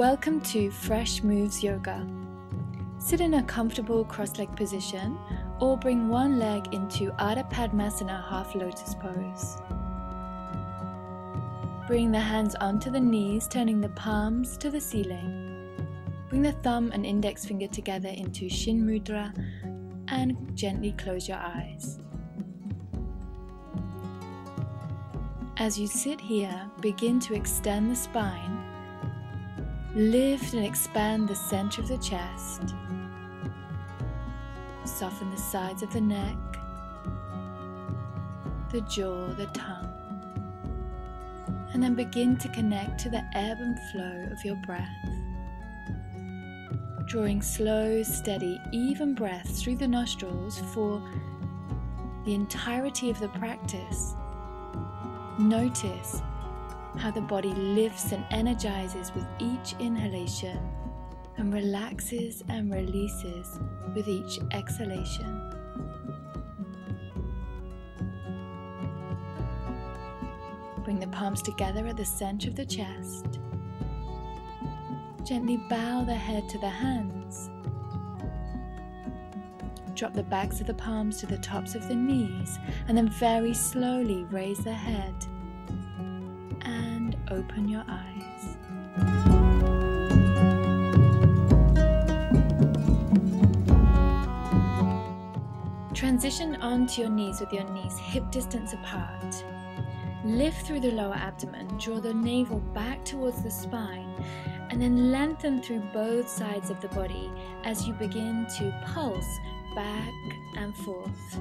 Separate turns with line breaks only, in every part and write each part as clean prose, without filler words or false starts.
Welcome to Fresh Moves Yoga. Sit in a comfortable cross-legged position or bring one leg into Ardha Padmasana half lotus pose. Bring the hands onto the knees, turning the palms to the ceiling. Bring the thumb and index finger together into Shin Mudra and gently close your eyes. As you sit here, begin to extend the spine. Lift and expand the center of the chest. Soften the sides of the neck, the jaw, the tongue. And then begin to connect to the ebb and flow of your breath. Drawing slow, steady, even breaths through the nostrils for the entirety of the practice. Notice how the body lifts and energizes with each inhalation and relaxes and releases with each exhalation. Bring the palms together at the center of the chest. Gently bow the head to the hands. Drop the backs of the palms to the tops of the knees and then very slowly raise the head. Open your eyes. Transition onto your knees with your knees hip distance apart. Lift through the lower abdomen, draw the navel back towards the spine, and then lengthen through both sides of the body as you begin to pulse back and forth.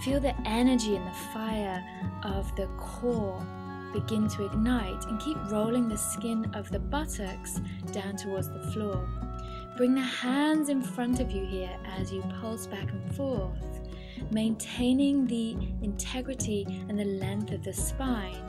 Feel the energy and the fire of the core begin to ignite, and keep rolling the skin of the buttocks down towards the floor. Bring the hands in front of you here as you pulse back and forth, maintaining the integrity and the length of the spine.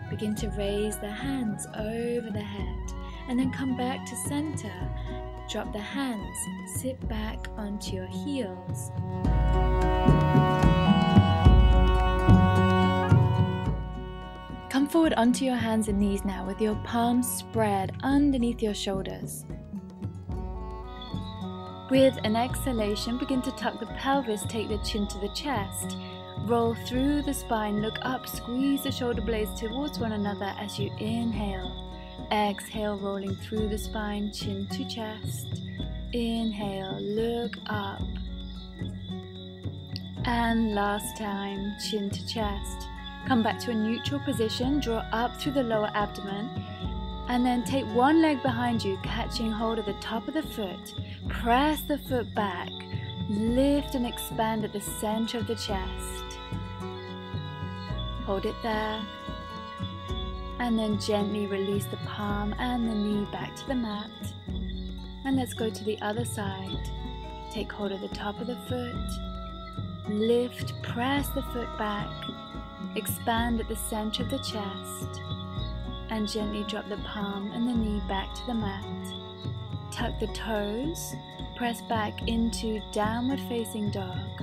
Begin to raise the hands over the head and then come back to center. Drop the hands, sit back onto your heels. Come forward onto your hands and knees now with your palms spread underneath your shoulders. With an exhalation, begin to tuck the pelvis, take the chin to the chest. Roll through the spine, look up, squeeze the shoulder blades towards one another as you inhale. Exhale, rolling through the spine, chin to chest. Inhale, look up. And last time, chin to chest. Come back to a neutral position, draw up through the lower abdomen, and then take one leg behind you, catching hold of the top of the foot. Press the foot back, lift and expand at the center of the chest. Hold it there, and then gently release the palm and the knee back to the mat. And let's go to the other side. Take hold of the top of the foot, lift, press the foot back, expand at the center of the chest, and gently drop the palm and the knee back to the mat. Tuck the toes, press back into downward facing dog.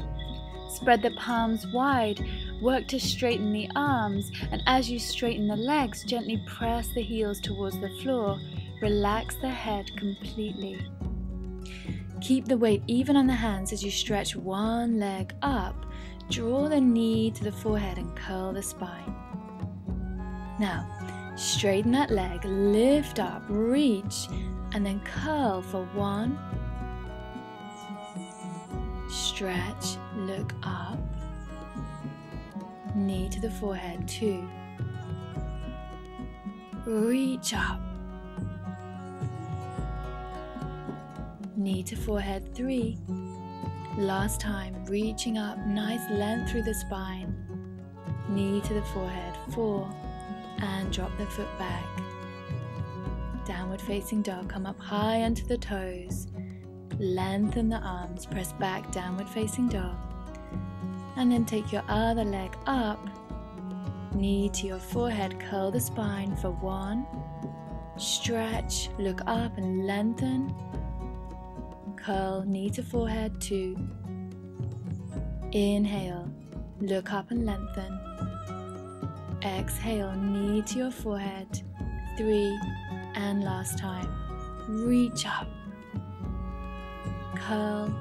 Spread the palms wide, work to straighten the arms, and as you straighten the legs, gently press the heels towards the floor. Relax the head completely. Keep the weight even on the hands as you stretch one leg up. Draw the knee to the forehead and curl the spine. Now, straighten that leg, lift up, reach, and then curl for 1. Stretch, look up. Knee to the forehead, 2. Reach up. Knee to forehead, 3. Last time, reaching up, nice length through the spine. Knee to the forehead, 4. And drop the foot back. Downward facing dog, come up high onto the toes. Lengthen the arms, press back, downward facing dog. And then take your other leg up. Knee to your forehead, curl the spine for 1. Stretch, look up and lengthen. Curl, knee to forehead, 2. Inhale, look up and lengthen. Exhale, knee to your forehead. 3, and last time. Reach up. Curl.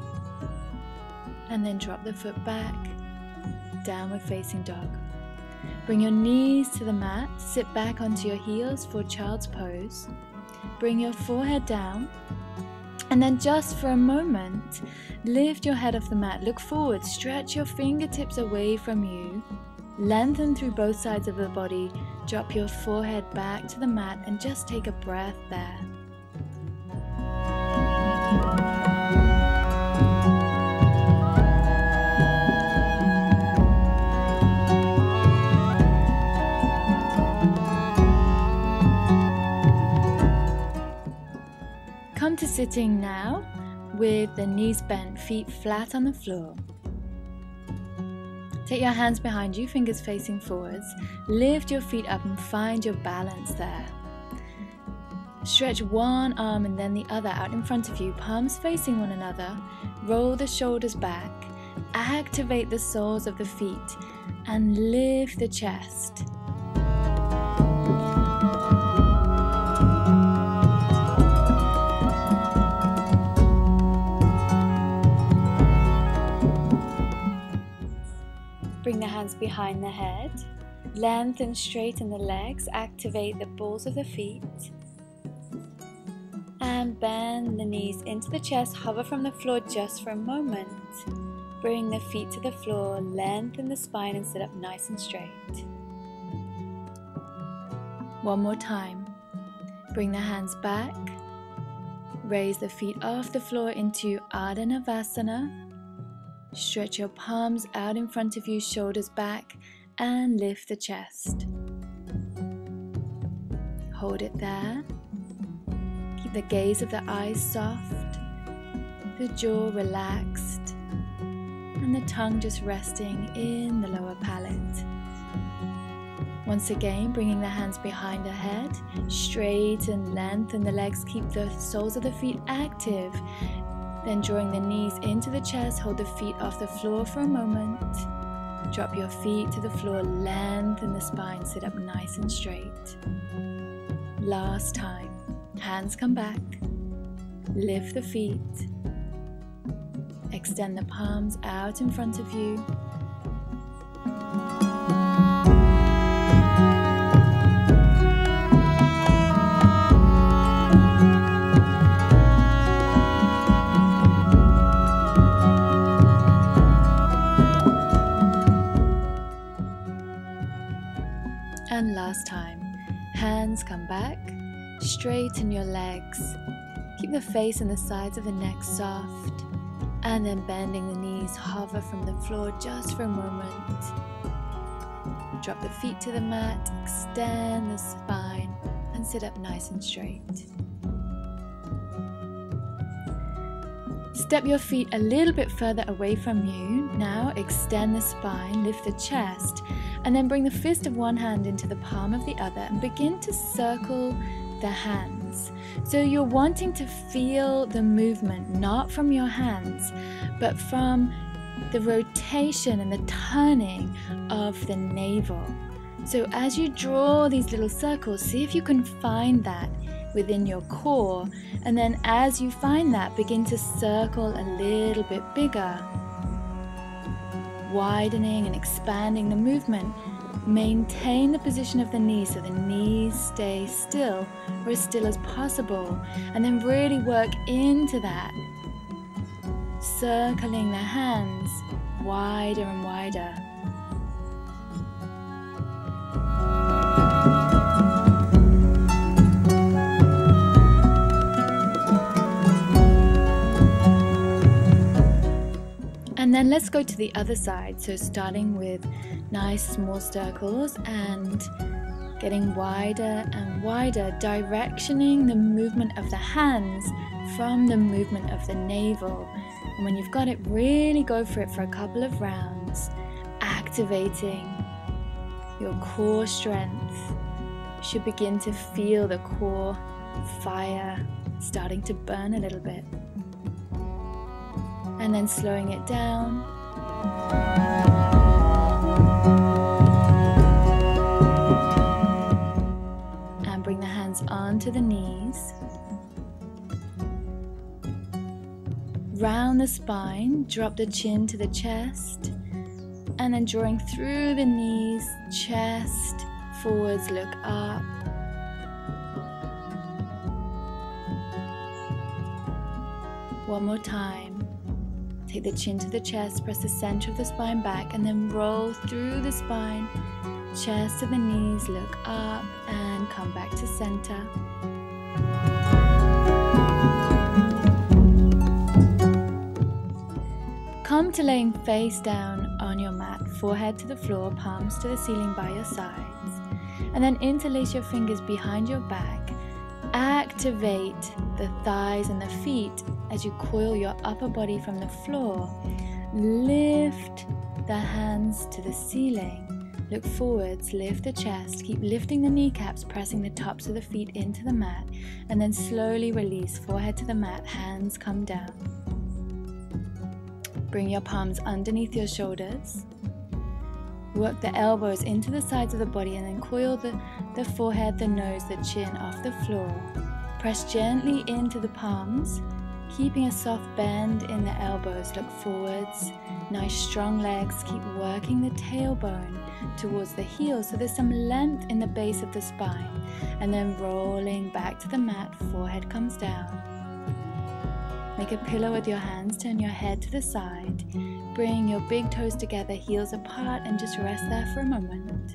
And then drop the foot back. Downward facing dog. Bring your knees to the mat. Sit back onto your heels for child's pose. Bring your forehead down. And then just for a moment, lift your head off the mat. Look forward. Stretch your fingertips away from you. Lengthen through both sides of the body. Drop your forehead back to the mat and just take a breath there. Come to sitting now with the knees bent, feet flat on the floor. Take your hands behind you, fingers facing forwards. Lift your feet up and find your balance there. Stretch one arm and then the other out in front of you, palms facing one another. Roll the shoulders back. Activate the soles of the feet and lift the chest. Bring the hands behind the head, lengthen, straighten the legs, activate the balls of the feet, and bend the knees into the chest, hover from the floor just for a moment. Bring the feet to the floor, lengthen the spine and sit up nice and straight. One more time. Bring the hands back, raise the feet off the floor into Ardha Navasana. Stretch your palms out in front of you, shoulders back, and lift the chest. Hold it there. Keep the gaze of the eyes soft, the jaw relaxed, and the tongue just resting in the lower palate. Once again, bringing the hands behind the head, straighten, lengthen the legs, keep the soles of the feet active. Then drawing the knees into the chest, hold the feet off the floor for a moment. Drop your feet to the floor, lengthen the spine, sit up nice and straight. Last time. Hands come back. Lift the feet. Extend the palms out in front of you. And last time, hands come back, straighten your legs, keep the face and the sides of the neck soft, and then bending the knees, hover from the floor just for a moment. Drop the feet to the mat, extend the spine, and sit up nice and straight. Step your feet a little bit further away from you. Now extend the spine, lift the chest, and then bring the fist of one hand into the palm of the other and begin to circle the hands. So you're wanting to feel the movement, not from your hands, but from the rotation and the turning of the navel. So as you draw these little circles, see if you can find that within your core, and then as you find that, begin to circle a little bit bigger, widening and expanding the movement. Maintain the position of the knees so the knees stay still, or as still as possible, and then really work into that, circling the hands wider and wider. And then let's go to the other side. So starting with nice small circles and getting wider and wider, directioning the movement of the hands from the movement of the navel. And when you've got it, really go for it for a couple of rounds, activating your core strength. You should begin to feel the core fire starting to burn a little bit. And then slowing it down. bring the hands onto the knees. Round the spine, drop the chin to the chest, and then drawing through the knees, chest, forwards, look up. One more time. Take the chin to the chest, press the center of the spine back, and then roll through the spine, chest to the knees, look up, and come back to center. Come to laying face down on your mat, forehead to the floor, palms to the ceiling by your sides, and then interlace your fingers behind your back. Activate the thighs and the feet as you coil your upper body from the floor. Lift the hands to the ceiling. Look forwards, lift the chest, keep lifting the kneecaps, pressing the tops of the feet into the mat, and then slowly release, forehead to the mat, hands come down. Bring your palms underneath your shoulders. Work the elbows into the sides of the body and then coil the forehead, the nose, the chin off the floor. Press gently into the palms, keeping a soft bend in the elbows. Look forwards. Nice strong legs. Keep working the tailbone towards the heel so there's some length in the base of the spine. And then rolling back to the mat, forehead comes down. Make a pillow with your hands, turn your head to the side. Bring your big toes together, heels apart, and just rest there for a moment.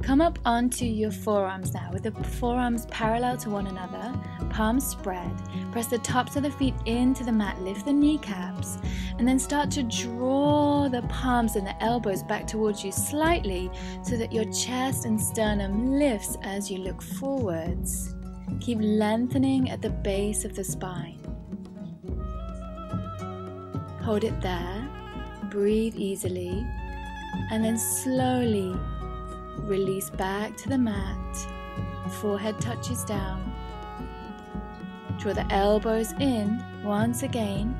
Come up onto your forearms now with the forearms parallel to one another, palms spread. Press the tops of the feet into the mat, lift the kneecaps, and then start to draw the palms and the elbows back towards you slightly so that your chest and sternum lifts as you look forwards. Keep lengthening at the base of the spine. Hold it there, breathe easily, and then slowly release back to the mat, forehead touches down. Draw the elbows in once again,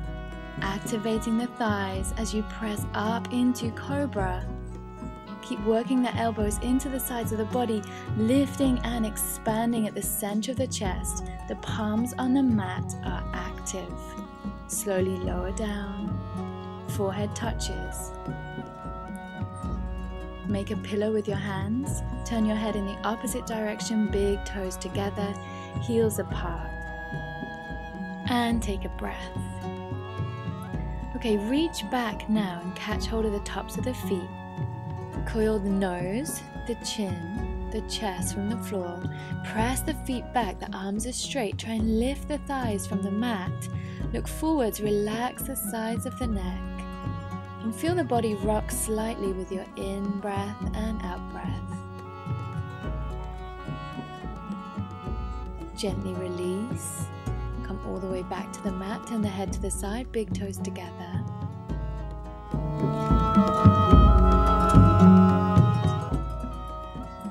activating the thighs as you press up into Cobra. Keep working the elbows into the sides of the body, lifting and expanding at the center of the chest. The palms on the mat are active. Slowly lower down, forehead touches. Make a pillow with your hands, turn your head in the opposite direction, big toes together, heels apart. And take a breath. Okay, reach back now and catch hold of the tops of the feet. Coil the nose, the chin, the chest from the floor. Press the feet back, the arms are straight. Try and lift the thighs from the mat. Look forwards, relax the sides of the neck. And feel the body rock slightly with your in-breath and out-breath. Gently release. Come all the way back to the mat, turn the head to the side, big toes together.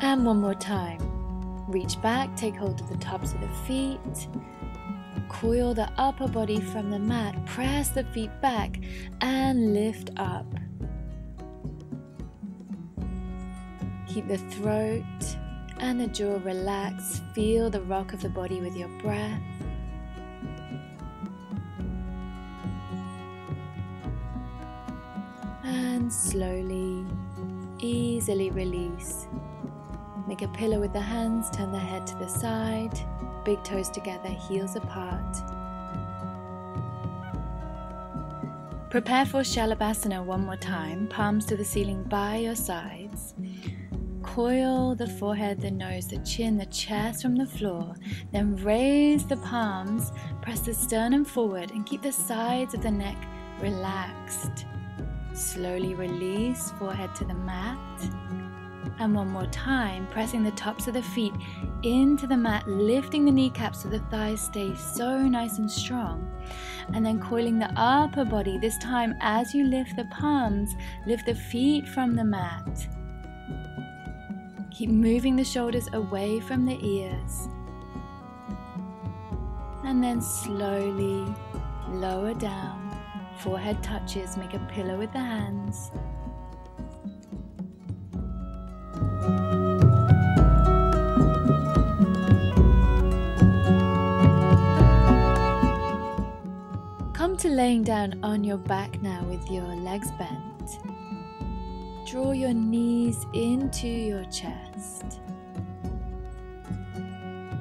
And one more time. Reach back, take hold of the tops of the feet. Coil the upper body from the mat, press the feet back and lift up. Keep the throat and the jaw relaxed. Feel the rock of the body with your breath. And slowly, easily release. Make a pillow with the hands, turn the head to the side. Big toes together, heels apart. Prepare for Shalabhasana one more time. Palms to the ceiling by your sides. Coil the forehead, the nose, the chin, the chest from the floor. Then raise the palms, press the sternum forward and keep the sides of the neck relaxed. Slowly release, forehead to the mat. And one more time, pressing the tops of the feet into the mat, lifting the kneecaps so the thighs stay so nice and strong. And then coiling the upper body, this time as you lift the palms, lift the feet from the mat. Keep moving the shoulders away from the ears. And then slowly lower down, Forehead touches, make a pillow with the hands. Come to laying down on your back now with your legs bent. Draw your knees into your chest.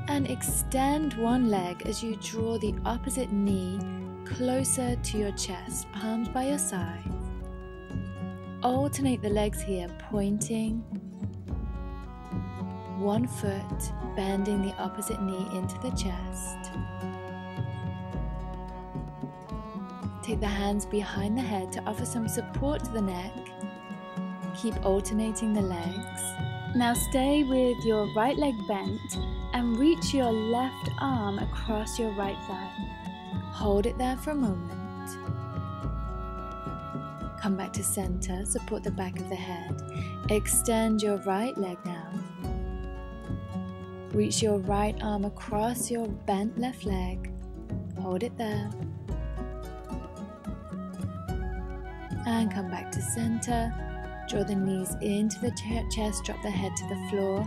And extend one leg as you draw the opposite knee closer to your chest, palms by your side. Alternate the legs here, pointing one foot, bending the opposite knee into the chest. Take the hands behind the head to offer some support to the neck. Keep alternating the legs. Now stay with your right leg bent and reach your left arm across your right thigh. Hold it there for a moment. Come back to center, support the back of the head. Extend your right leg now. Reach your right arm across your bent left leg. Hold it there. And come back to center. Draw the knees into the chest, drop the head to the floor.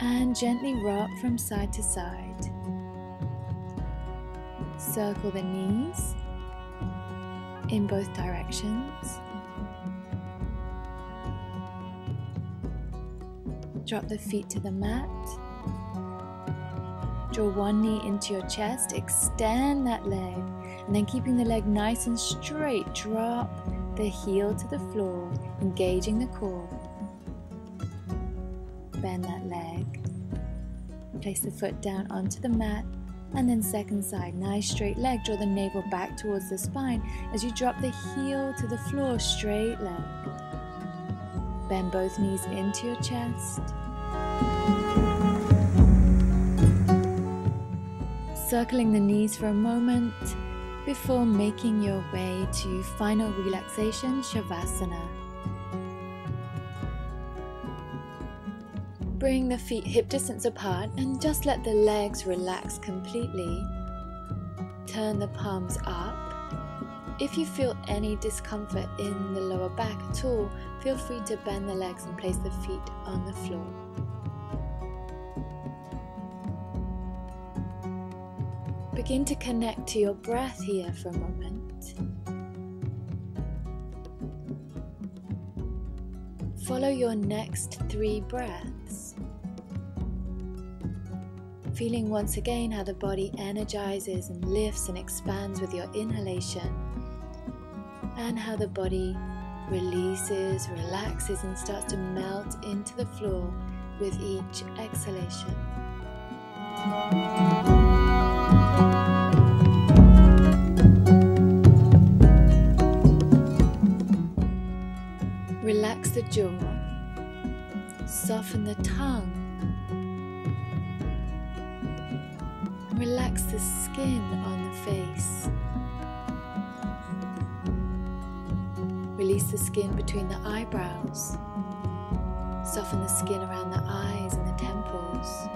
And gently rock from side to side. Circle the knees in both directions. Drop the feet to the mat. Draw one knee into your chest, extend that leg, and then keeping the leg nice and straight, drop the heel to the floor, engaging the core. Bend that leg. Place the foot down onto the mat. And then second side, nice straight leg. Draw the navel back towards the spine as you drop the heel to the floor, straight leg. Bend both knees into your chest. Circling the knees for a moment before making your way to final relaxation, Shavasana. Bring the feet hip distance apart and just let the legs relax completely. Turn the palms up. If you feel any discomfort in the lower back at all, feel free to bend the legs and place the feet on the floor. Begin to connect to your breath here for a moment. Follow your next 3 breaths. Feeling once again how the body energizes and lifts and expands with your inhalation, and how the body releases, relaxes, and starts to melt into the floor with each exhalation. Relax the jaw, soften the tongue, and relax the skin on the face. Release the skin between the eyebrows, soften the skin around the eyes and the temples,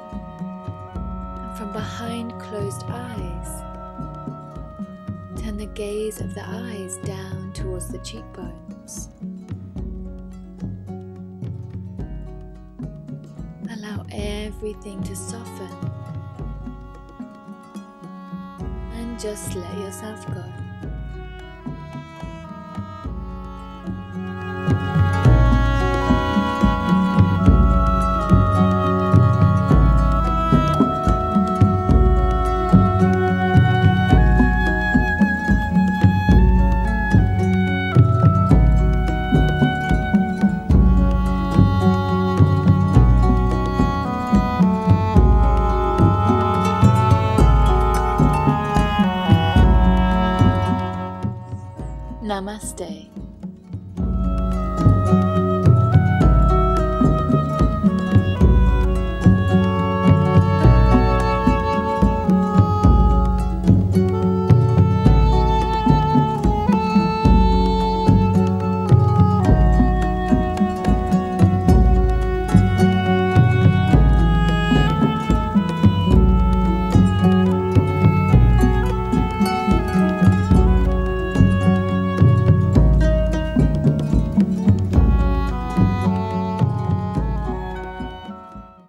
and from behind closed eyes, turn the gaze of the eyes down towards the cheekbones. Allow everything to soften and just let yourself go. Namaste.